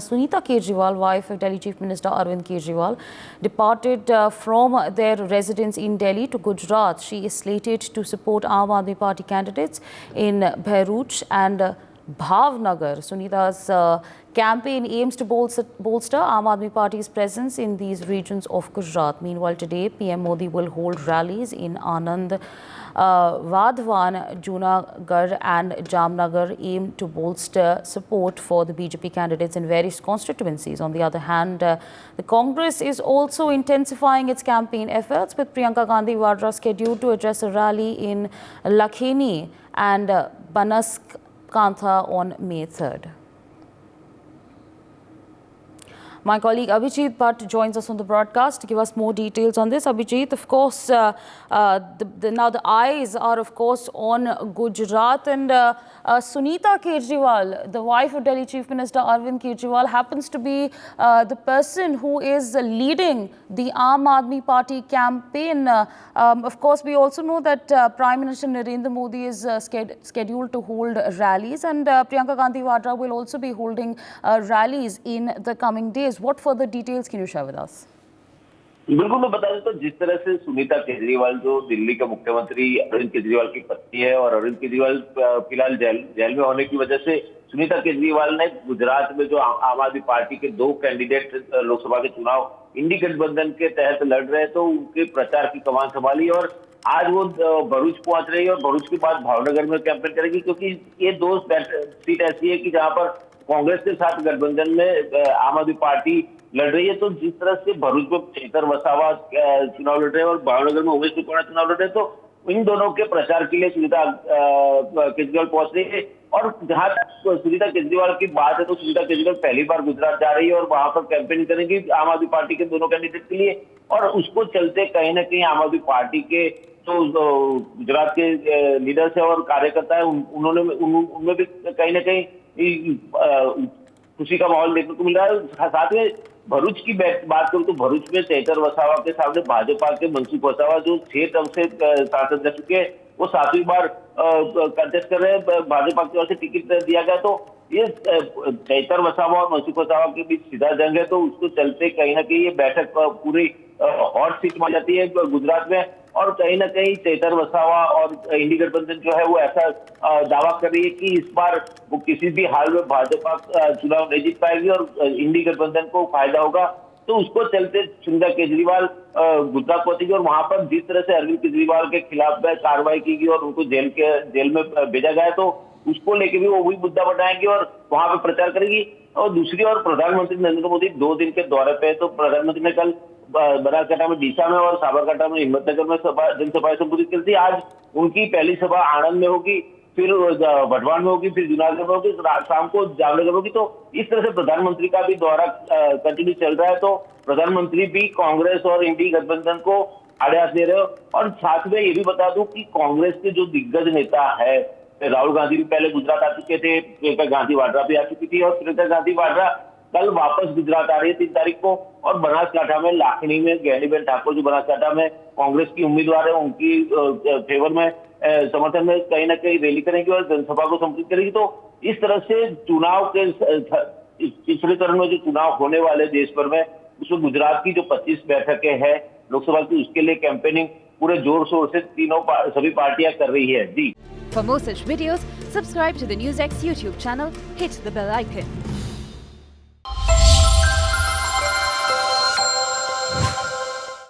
Sunita Kejriwal, wife of Delhi Chief Minister Arvind Kejriwal, departed from their residence in Delhi to Gujarat. She is slated to support Aam Aadmi Party candidates in Bharuch and Bhavnagar. Sunita's campaign aims to bolster Aam Aadmi Party's presence in these regions of Gujarat. Meanwhile, today, PM Modi will hold rallies in Anand, Vadhavan, Junagadh and Jamnagar, aim to bolster support for the BJP candidates in various constituencies. On the other hand, the Congress is also intensifying its campaign efforts, with Priyanka Gandhi Vadra scheduled to address a rally in Lakheni and Banaskantha on May 3rd. My colleague Abhijit Bhatt joins us on the broadcast to give us more details on this. Abhijit, of course, now the eyes are, of course, on Gujarat, and Sunita Kejriwal, the wife of Delhi Chief Minister Arvind Kejriwal, happens to be the person who is leading the Aam Aadmi Party campaign. Of course, we also know that Prime Minister Narendra Modi is scheduled to hold rallies, and Priyanka Gandhi Vadra will also be holding rallies in the coming days. What further details can you share with us? बिल्कुल, मैं बता दूं तो जिस तरह से सुनीता केजरीवाल जो दिल्ली के मुख्यमंत्री अरविंद केजरीवाल की पत्नी है और अरविंद केजरीवाल फिलहाल जेल में होने की वजह से सुनीता केजरीवाल ने गुजरात में जो आम आदमी पार्टी के दो कैंडिडेट लोकसभा के चुनाव इंडी गठबंधन के तहत लड़ रहे तो उनके प्रचार की कमान संभाली और आज वो भरूच पहुंच रही है और भरूच के बाद भावनगर में कैंपेन करेगी, क्योंकि ये दो सीट ऐसी है कि जहां पर कांग्रेस के साथ गठबंधन में आम आदमी पार्टी लड़ रही है। तो जिस तरह से भरूच में चेतर वसावा चुनाव लड़ रहे हैं और भावनगर में उमेश टिकोड़ा चुनाव लड़ रहे हैं, तो इन दोनों के प्रचार के लिए सुनीता केजरीवाल पहुंच रही है। और जहां तक सुनीता केजरीवाल की बात है तो सुनीता केजरीवाल पहली बार गुजरात जा रही है और वहां पर कैंपेनिंग करेंगी आम आदमी पार्टी के दोनों कैंडिडेट के लिए, और उसको चलते कहीं ना कहीं आम आदमी पार्टी के जो गुजरात के लीडर्स है और कार्यकर्ता है उनमें भी कहीं ना कहीं खुशी का माहौल देखने को मिल रहा है। साथ में भरूच की बात करूं तो भरूच में चेतर वसावा के सामने भाजपा के मनसुख वसावा जो 6 टर्म से सांसद रह चुके हैं, वो 7वीं बार कंटेस्ट कर रहे हैं। भाजपा की ओर से टिकट दिया गया, तो ये चेतर वसावा और मनसुख वसावा के बीच सीधा जंग है। तो उसको चलते कहीं ना कहीं ये बैठक पूरी हॉट सीट मान जाती है गुजरात में, और कहीं ना कहीं चेतर वसावा और इंडी गठबंधन जो है वो ऐसा दावा कर रही है कि इस बार वो किसी भी हाल में भाजपा चुनाव नहीं जीत पाएगी और इंडी गठबंधन को फायदा होगा। तो उसको चलते सुनीता केजरीवाल गुजरात पहुंचेगी और वहां पर जिस तरह से अरविंद केजरीवाल के खिलाफ कार्रवाई की गई और उनको जेल में भेजा गया, तो उसको लेके भी वो वही मुद्दा बनाएंगे और वहां पे प्रचार करेगी। और दूसरी ओर प्रधानमंत्री नरेंद्र मोदी 2 दिन के दौरे पे, तो प्रधानमंत्री ने कल बनासकांठा में डीसा में और साबरकांठा में हिम्मतनगर में जनसभाएं संबोधित की थी। आज उनकी पहली सभा आनंद में होगी, फिर वढवान में होगी, फिर जूनागढ़ में होगी, शाम को जामनगर में होगी। तो इस तरह से प्रधानमंत्री का भी दौरा कंटिन्यू चल रहा है। तो प्रधानमंत्री भी कांग्रेस और इंडी गठबंधन को आड़े हाथ दे रहे हो। और साथ में ये भी बता दूं कि कांग्रेस के जो दिग्गज नेता है, राहुल गांधी भी पहले गुजरात आ चुके थे, प्रियंका गांधी वाड्रा भी आ चुकी थी, और प्रियंका गांधी वाड्रा कल वापस गुजरात आ रही है 3 तारीख को। और बनासकांठा में लाखनी में गहनीबेन ठाकुर जो बनासकांठा में कांग्रेस की उम्मीदवार है, उनकी फेवर में समर्थन में कहीं ना कहीं रैली करेंगी और जनसभा को संबोधित करेगी। तो इस तरह से चुनाव के तीसरे चरण में जो चुनाव होने वाले देश भर में, उसमें गुजरात की जो 25 बैठकें हैं लोकसभा की, उसके लिए कैंपेनिंग पूरे जोर शोर से सभी पार्टियां कर रही है। जी, For more such videos, subscribe to the NewsX YouTube channel, hit the bell icon.